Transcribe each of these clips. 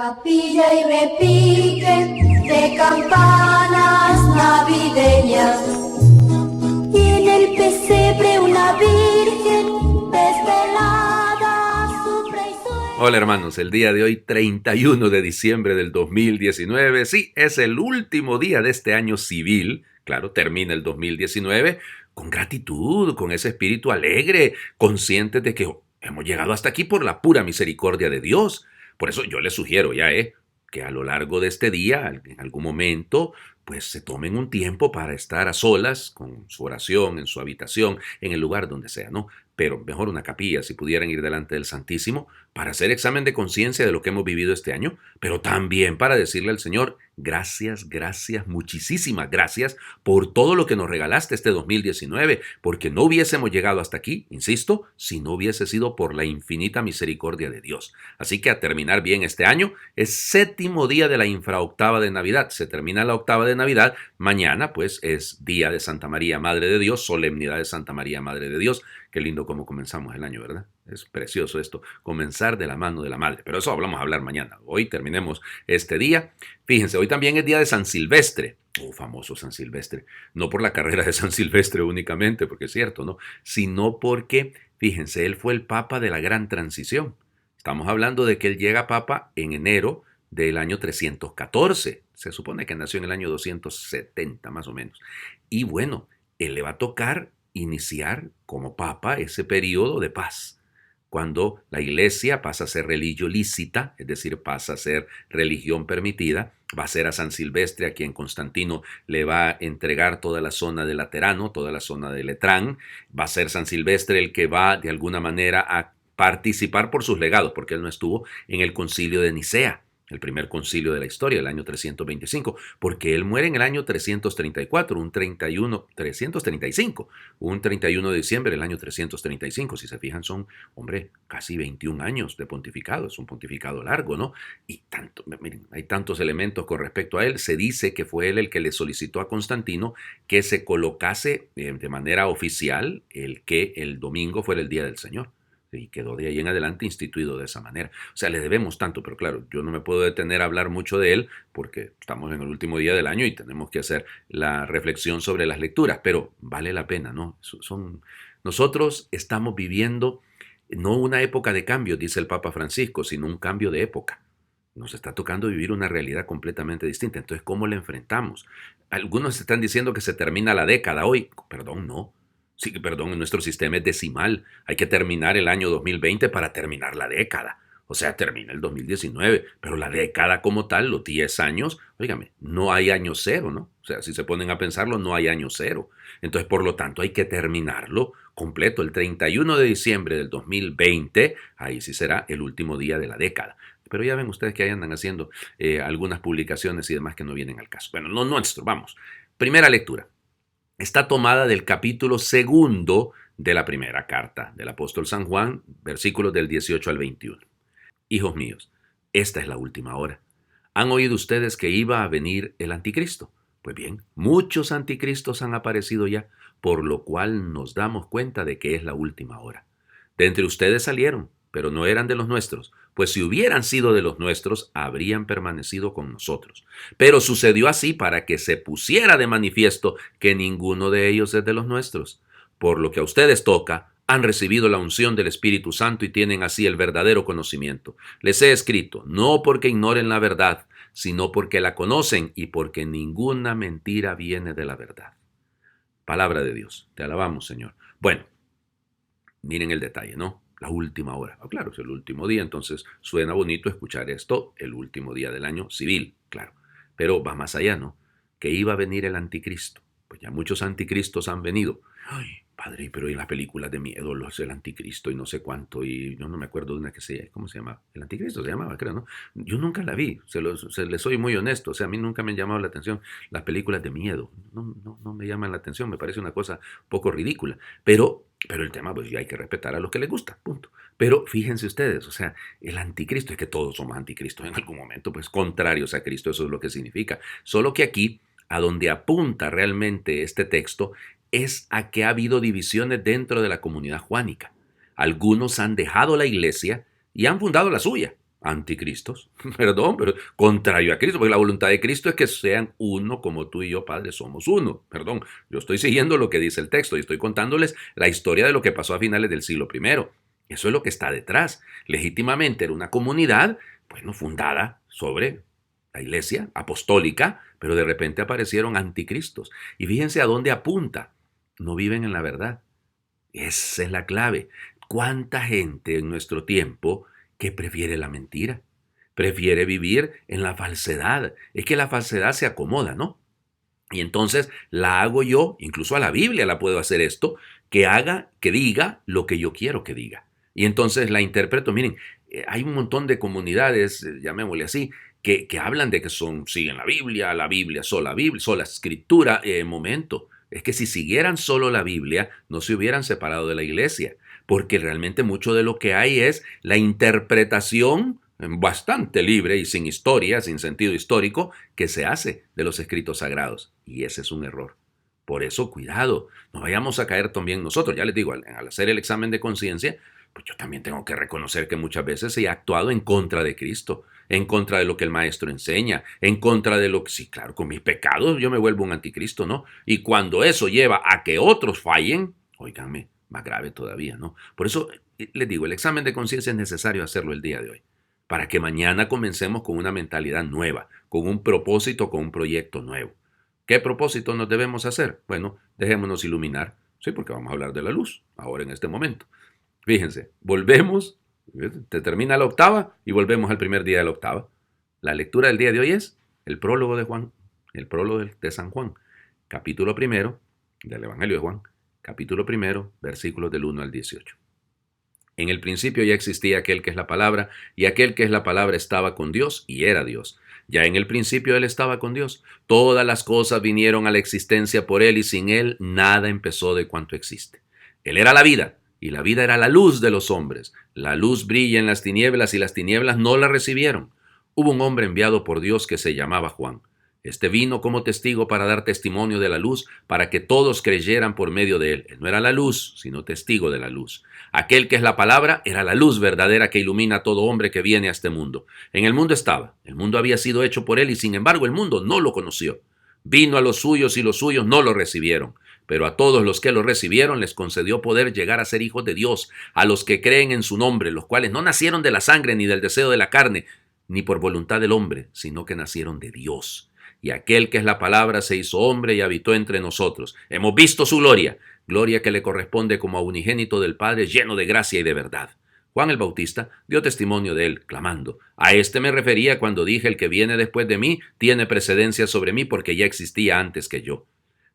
Capilla y repique de campanas navideñas, y en el pesebre una virgen desvelada sufre y sueña. Hola hermanos, el día de hoy 31 de diciembre del 2019, sí, es el último día de este año civil, claro, termina el 2019, con gratitud, con ese espíritu alegre, conscientes de que hemos llegado hasta aquí por la pura misericordia de Dios. Por eso yo les sugiero ya, que a lo largo de este día, en algún momento, pues se tomen un tiempo para estar a solas con su oración, en su habitación, en el lugar donde sea, ¿no? Pero mejor una capilla, si pudieran ir delante del Santísimo, para hacer examen de conciencia de lo que hemos vivido este año, pero también para decirle al Señor, gracias, gracias, muchísimas gracias por todo lo que nos regalaste este 2019, porque no hubiésemos llegado hasta aquí, insisto, si no hubiese sido por la infinita misericordia de Dios. Así que a terminar bien este año, es séptimo día de la infraoctava de Navidad, se termina la octava de Navidad, mañana pues es día de Santa María, Madre de Dios, solemnidad de Santa María, Madre de Dios. Qué lindo cómo comenzamos el año, ¿verdad? Es precioso esto, comenzar de la mano de la Madre. Pero eso vamos a hablar mañana. Hoy terminemos este día. Fíjense, hoy también es día de San Silvestre. Oh, famoso San Silvestre. No por la carrera de San Silvestre únicamente, porque es cierto, ¿no? Sino porque, fíjense, él fue el Papa de la Gran Transición. Estamos hablando de que él llega Papa en enero del año 314. Se supone que nació en el año 270, más o menos. Y bueno, él le va a tocar iniciar como papa ese periodo de paz, cuando la iglesia pasa a ser religión lícita, es decir, pasa a ser religión permitida. Va a ser a San Silvestre a quien Constantino le va a entregar toda la zona de Laterano, toda la zona de Letrán. Va a ser San Silvestre el que va de alguna manera a participar por sus legados, porque él no estuvo en el concilio de Nicea, el primer concilio de la historia, el año 325, porque él muere en el año 334, un 31 de diciembre del año 335. Si se fijan, son, hombre, casi 21 años de pontificado. Es un pontificado largo, ¿no? Y tanto, miren, hay tantos elementos con respecto a él. Se dice que fue él el que le solicitó a Constantino que se colocase de manera oficial el que el domingo fuera el día del Señor. Y quedó de ahí en adelante instituido de esa manera. O sea, le debemos tanto, pero claro, yo no me puedo detener a hablar mucho de él porque estamos en el último día del año y tenemos que hacer la reflexión sobre las lecturas, pero vale la pena, ¿no? Nosotros estamos viviendo no una época de cambio, dice el Papa Francisco, sino un cambio de época. Nos está tocando vivir una realidad completamente distinta. Entonces, ¿cómo la enfrentamos? Algunos están diciendo que se termina la década hoy. Perdón, no. Sí, perdón, nuestro sistema es decimal. Hay que terminar el año 2020 para terminar la década. O sea, termina el 2019, pero la década como tal, los 10 años, óigame, no hay año cero, ¿no? O sea, si se ponen a pensarlo, no hay año cero. Entonces, por lo tanto, hay que terminarlo completo. El 31 de diciembre del 2020, ahí sí será el último día de la década. Pero ya ven ustedes que ahí andan haciendo algunas publicaciones y demás que no vienen al caso. Bueno, no nuestro, vamos. Primera lectura. Está tomada del capítulo 2 de la primera carta del apóstol San Juan, versículos del 18 al 21. Hijos míos, esta es la última hora. ¿Han oído ustedes que iba a venir el anticristo? Pues bien, muchos anticristos han aparecido ya, por lo cual nos damos cuenta de que es la última hora. De entre ustedes salieron, pero no eran de los nuestros, pues si hubieran sido de los nuestros, habrían permanecido con nosotros. Pero sucedió así para que se pusiera de manifiesto que ninguno de ellos es de los nuestros. Por lo que a ustedes toca, han recibido la unción del Espíritu Santo y tienen así el verdadero conocimiento. Les he escrito, no porque ignoren la verdad, sino porque la conocen y porque ninguna mentira viene de la verdad. Palabra de Dios. Te alabamos, Señor. Bueno, miren el detalle, ¿no? La última hora. Oh, claro, es el último día, entonces suena bonito escuchar esto el último día del año civil, claro. Pero va más allá, ¿no? Que iba a venir el anticristo. Pues ya muchos anticristos han venido. Ay, padre, pero en las películas de miedo, el anticristo y no sé cuánto, y yo no me acuerdo de una que ¿cómo se llama? El anticristo se llamaba, creo, ¿no? Yo nunca la vi, les soy muy honesto, o sea, a mí nunca me han llamado la atención las películas de miedo. No me llaman la atención, me parece una cosa poco ridícula. Pero el tema, pues ya hay que respetar a los que les gusta, punto. Pero fíjense ustedes, o sea, el anticristo, es que todos somos anticristos en algún momento, pues contrarios a Cristo, eso es lo que significa. Solo que aquí, a donde apunta realmente este texto, es a que ha habido divisiones dentro de la comunidad juánica. Algunos han dejado la iglesia y han fundado la suya. anticristos, perdón, pero contrario a Cristo, porque la voluntad de Cristo es que sean uno como tú y yo, Padre, somos uno. Perdón, yo estoy siguiendo lo que dice el texto y estoy contándoles la historia de lo que pasó a finales del siglo primero. Eso es lo que está detrás. Legítimamente era una comunidad, bueno, fundada sobre la iglesia apostólica, pero de repente aparecieron anticristos. Y fíjense a dónde apunta. No viven en la verdad. Esa es la clave. ¿Cuánta gente en nuestro tiempo que prefiere la mentira? Prefiere vivir en la falsedad. Es que la falsedad se acomoda, ¿no? Y entonces la hago yo, incluso a la Biblia la puedo hacer esto, que haga, que diga lo que yo quiero que diga. Y entonces la interpreto. Miren, hay un montón de comunidades, llamémosle así, que hablan de que siguen la Biblia, sola escritura. Momento, es que si siguieran solo la Biblia, no se hubieran separado de la iglesia, porque realmente mucho de lo que hay es la interpretación bastante libre y sin historia, sin sentido histórico, que se hace de los escritos sagrados. Y ese es un error. Por eso, cuidado, no vayamos a caer también nosotros. Ya les digo, al hacer el examen de conciencia, pues yo también tengo que reconocer que muchas veces he actuado en contra de Cristo, en contra de lo que el maestro enseña, en contra de lo que, sí, claro, con mis pecados yo me vuelvo un anticristo, ¿no? Y cuando eso lleva a que otros fallen, óiganme, más grave todavía, ¿no? Por eso les digo, el examen de conciencia es necesario hacerlo el día de hoy, para que mañana comencemos con una mentalidad nueva, con un propósito, con un proyecto nuevo. ¿Qué propósito nos debemos hacer? Bueno, dejémonos iluminar, sí, porque vamos a hablar de la luz, ahora en este momento. Fíjense, volvemos, te termina la octava y volvemos al primer día de la octava. La lectura del día de hoy es el prólogo de Juan, el prólogo de San Juan, capítulo primero del Evangelio de Juan, capítulo primero, versículos del 1 al 18. En el principio ya existía aquel que es la palabra, y aquel que es la palabra estaba con Dios y era Dios. Ya en el principio él estaba con Dios. Todas las cosas vinieron a la existencia por él, y sin él nada empezó de cuanto existe. Él era la vida, y la vida era la luz de los hombres. La luz brilla en las tinieblas, y las tinieblas no la recibieron. Hubo un hombre enviado por Dios que se llamaba Juan. Este vino como testigo para dar testimonio de la luz, para que todos creyeran por medio de él. Él no era la luz, sino testigo de la luz. Aquel que es la palabra era la luz verdadera que ilumina a todo hombre que viene a este mundo. En el mundo estaba, el mundo había sido hecho por él, y sin embargo el mundo no lo conoció. Vino a los suyos y los suyos no lo recibieron. Pero a todos los que lo recibieron les concedió poder llegar a ser hijos de Dios, a los que creen en su nombre, los cuales no nacieron de la sangre ni del deseo de la carne, ni por voluntad del hombre, sino que nacieron de Dios. Y aquel que es la palabra se hizo hombre y habitó entre nosotros. Hemos visto su gloria, gloria que le corresponde como a unigénito del Padre, lleno de gracia y de verdad. Juan el Bautista dio testimonio de él, clamando: a este me refería cuando dije: el que viene después de mí tiene precedencia sobre mí, porque ya existía antes que yo.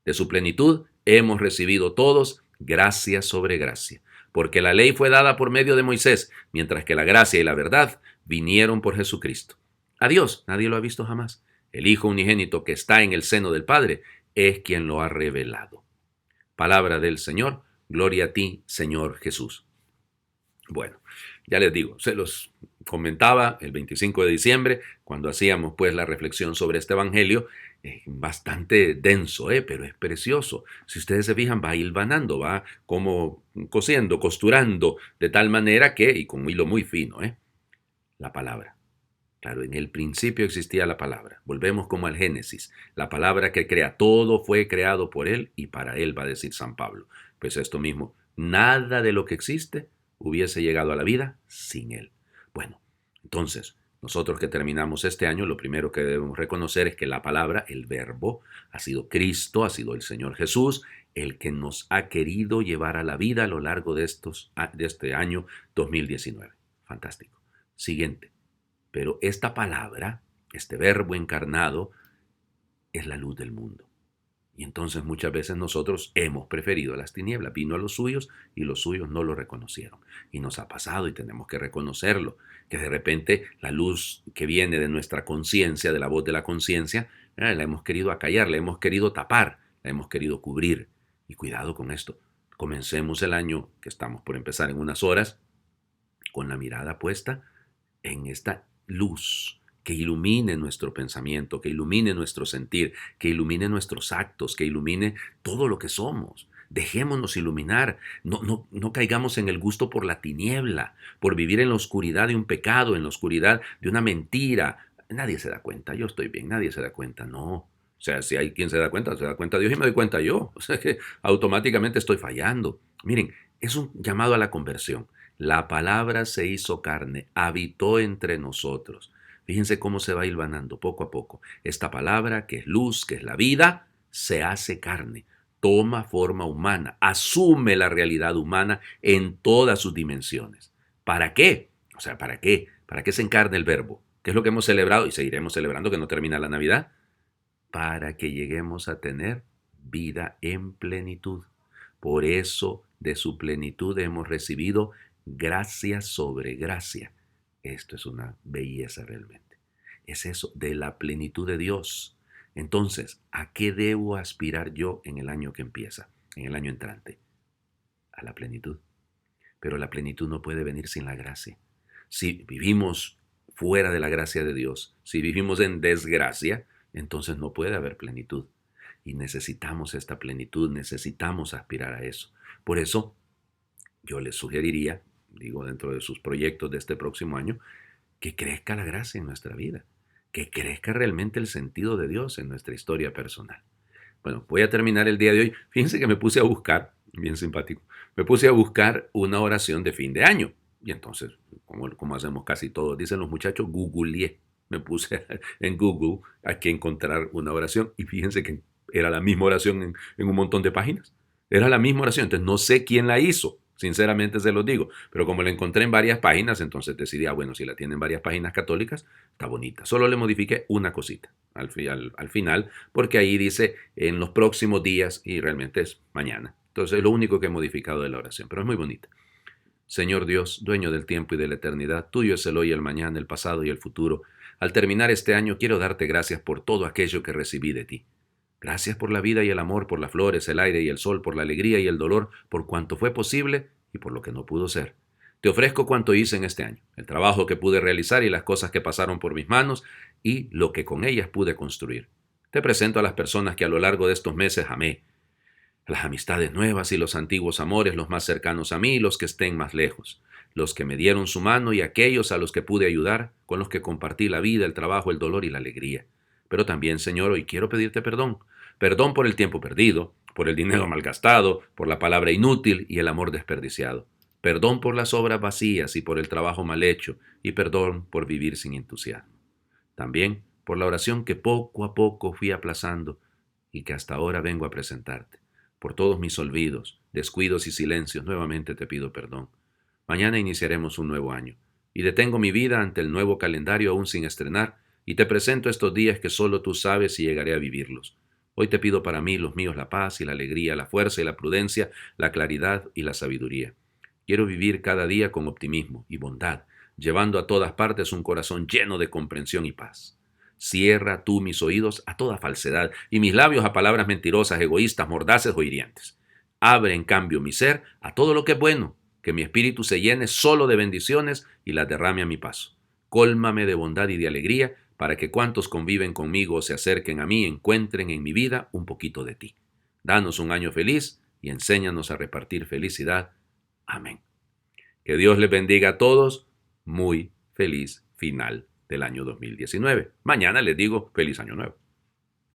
De su plenitud hemos recibido todos gracia sobre gracia, porque la ley fue dada por medio de Moisés, mientras que la gracia y la verdad vinieron por Jesucristo. A Dios nadie lo ha visto jamás. El Hijo unigénito que está en el seno del Padre es quien lo ha revelado. Palabra del Señor. Gloria a ti, Señor Jesús. Bueno, ya les digo, se los comentaba el 25 de diciembre, cuando hacíamos pues la reflexión sobre este evangelio, bastante denso, pero es precioso. Si ustedes se fijan, va hilvanando, va como cosiendo, costurando, de tal manera que, y con un hilo muy fino, la palabra. Claro, en el principio existía la palabra. Volvemos como al Génesis. La palabra que crea todo fue creado por él y para él, va a decir San Pablo. Pues esto mismo, nada de lo que existe hubiese llegado a la vida sin él. Bueno, entonces, nosotros que terminamos este año, lo primero que debemos reconocer es que la palabra, el verbo, ha sido Cristo, ha sido el Señor Jesús, el que nos ha querido llevar a la vida a lo largo de este año 2019. Fantástico. Siguiente. Pero esta palabra, este verbo encarnado, es la luz del mundo. Y entonces muchas veces nosotros hemos preferido las tinieblas. Vino a los suyos y los suyos no lo reconocieron. Y nos ha pasado y tenemos que reconocerlo. Que de repente la luz que viene de nuestra conciencia, de la voz de la conciencia, la hemos querido acallar, la hemos querido tapar, la hemos querido cubrir. Y cuidado con esto. Comencemos el año que estamos por empezar en unas horas con la mirada puesta en esta luz que ilumine nuestro pensamiento, que ilumine nuestro sentir, que ilumine nuestros actos, que ilumine todo lo que somos. Dejémonos iluminar, no caigamos en el gusto por la tiniebla, por vivir en la oscuridad de un pecado, en la oscuridad de una mentira. Nadie se da cuenta, yo estoy bien, nadie se da cuenta, no. O sea, si hay quien se da cuenta Dios y me doy cuenta yo. O sea que automáticamente estoy fallando. Miren, es un llamado a la conversión. La palabra se hizo carne, habitó entre nosotros. Fíjense cómo se va hilvanando poco a poco. Esta palabra, que es luz, que es la vida, se hace carne, toma forma humana, asume la realidad humana en todas sus dimensiones. ¿Para qué? O sea, ¿para qué? ¿Para qué se encarna el verbo? ¿Qué es lo que hemos celebrado y seguiremos celebrando, que no termina la Navidad? Para que lleguemos a tener vida en plenitud. Por eso de su plenitud hemos recibido gracia sobre gracia. Esto es una belleza realmente. Es eso, de la plenitud de Dios. Entonces, ¿a qué debo aspirar yo en el año que empieza, en el año entrante? A la plenitud. Pero la plenitud no puede venir sin la gracia. Si vivimos fuera de la gracia de Dios, si vivimos en desgracia, entonces no puede haber plenitud. Y necesitamos esta plenitud, necesitamos aspirar a eso. Por eso, yo les sugeriría, digo, dentro de sus proyectos de este próximo año, que crezca la gracia en nuestra vida, que crezca realmente el sentido de Dios en nuestra historia personal. Bueno, voy a terminar el día de hoy. Fíjense que me puse a buscar, bien simpático, me puse a buscar una oración de fin de año. Y entonces, como hacemos casi todos, dicen los muchachos, googleé. Me puse en Google a que encontrar una oración y fíjense que era la misma oración en un montón de páginas. Era la misma oración, entonces no sé quién la hizo. Sinceramente se los digo, pero como la encontré en varias páginas, entonces decidí, bueno, si la tienen varias páginas católicas, está bonita. Solo le modifiqué una cosita al final, porque ahí dice en los próximos días y realmente es mañana. Entonces es lo único que he modificado de la oración, pero es muy bonita. Señor Dios, dueño del tiempo y de la eternidad, tuyo es el hoy, el mañana, el pasado y el futuro. Al terminar este año quiero darte gracias por todo aquello que recibí de ti. Gracias por la vida y el amor, por las flores, el aire y el sol, por la alegría y el dolor, por cuanto fue posible y por lo que no pudo ser. Te ofrezco cuanto hice en este año, el trabajo que pude realizar y las cosas que pasaron por mis manos y lo que con ellas pude construir. Te presento a las personas que a lo largo de estos meses amé, las amistades nuevas y los antiguos amores, los más cercanos a mí y los que estén más lejos, los que me dieron su mano y aquellos a los que pude ayudar, con los que compartí la vida, el trabajo, el dolor y la alegría. Pero también, Señor, hoy quiero pedirte perdón. Perdón por el tiempo perdido, por el dinero malgastado, por la palabra inútil y el amor desperdiciado. Perdón por las obras vacías y por el trabajo mal hecho, y perdón por vivir sin entusiasmo. También por la oración que poco a poco fui aplazando y que hasta ahora vengo a presentarte. Por todos mis olvidos, descuidos y silencios, nuevamente te pido perdón. Mañana iniciaremos un nuevo año, y detengo mi vida ante el nuevo calendario aún sin estrenar, y te presento estos días que solo tú sabes si llegaré a vivirlos. Hoy te pido para mí, los míos, la paz y la alegría, la fuerza y la prudencia, la claridad y la sabiduría. Quiero vivir cada día con optimismo y bondad, llevando a todas partes un corazón lleno de comprensión y paz. Cierra tú mis oídos a toda falsedad y mis labios a palabras mentirosas, egoístas, mordaces o hirientes. Abre en cambio mi ser a todo lo que es bueno, que mi espíritu se llene solo de bendiciones y las derrame a mi paso. Cólmame de bondad y de alegría, para que cuantos conviven conmigo o se acerquen a mí encuentren en mi vida un poquito de ti. Danos un año feliz y enséñanos a repartir felicidad. Amén. Que Dios les bendiga a todos. Muy feliz final del año 2019. Mañana les digo feliz año nuevo.